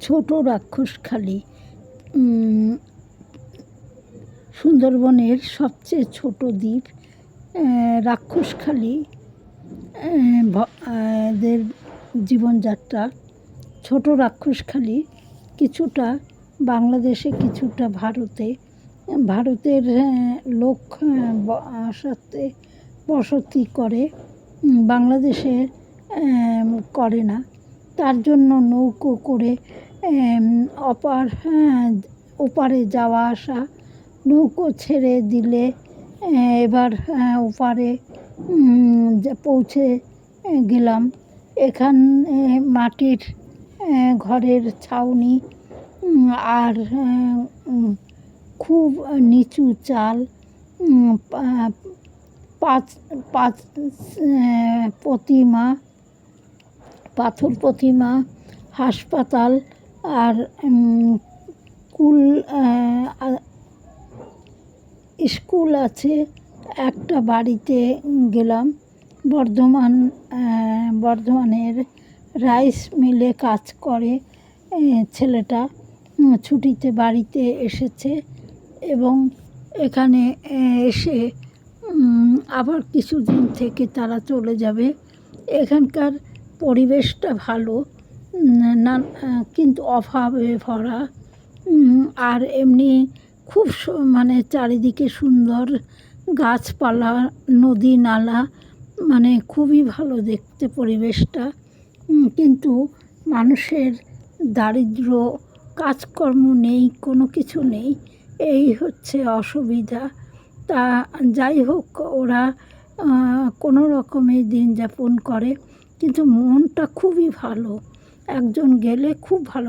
ছোট রাক্ষসখালী সুন্দরবনের সবচেয়ে ছোট দ্বীপ রাক্ষসখালী দের জীবনযাত্রা। ছোট রাক্ষসখালী কিছুটা বাংলাদেশে, কিছুটা ভারতের লোক সাথে বসতি করে, বাংলাদেশে করে না। তার জন্য নৌকো করে ওপারে যাওয়া আসা, নৌকো ছেড়ে দিলে এবার ওপারে পৌঁছে গেলাম। এখানে মাটির ঘরের ছাউনি আর খুব নিচু চাল, পাথর প্রতিমা, হাসপাতাল আর স্কুল আছে। একটা বাড়িতে গেলাম, বর্ধমানের রাইস মিলে কাজ করে ছেলেটা, ছুটিতে বাড়িতে এসেছে এবং এখানে এসে আবার কিছুদিন থেকে তারা চলে যাবে। এখানকার পরিবেশটা ভালো না, কিন্তু অভাবে ভরা। আর এমনি খুব মানে চারিদিকে সুন্দর গাছপালা, নদী নালা, মানে খুবই ভালো দেখতে পরিবেশটা। কিন্তু মানুষের দারিদ্র, কাজকর্ম নেই, কোনো কিছু নেই, এই হচ্ছে অসুবিধা। তা যাই হোক, ওরা কোনো রকমে দিন যাপন করে, কিন্তু মনটা খুবই ভালো। একজন গেলে খুব ভালো।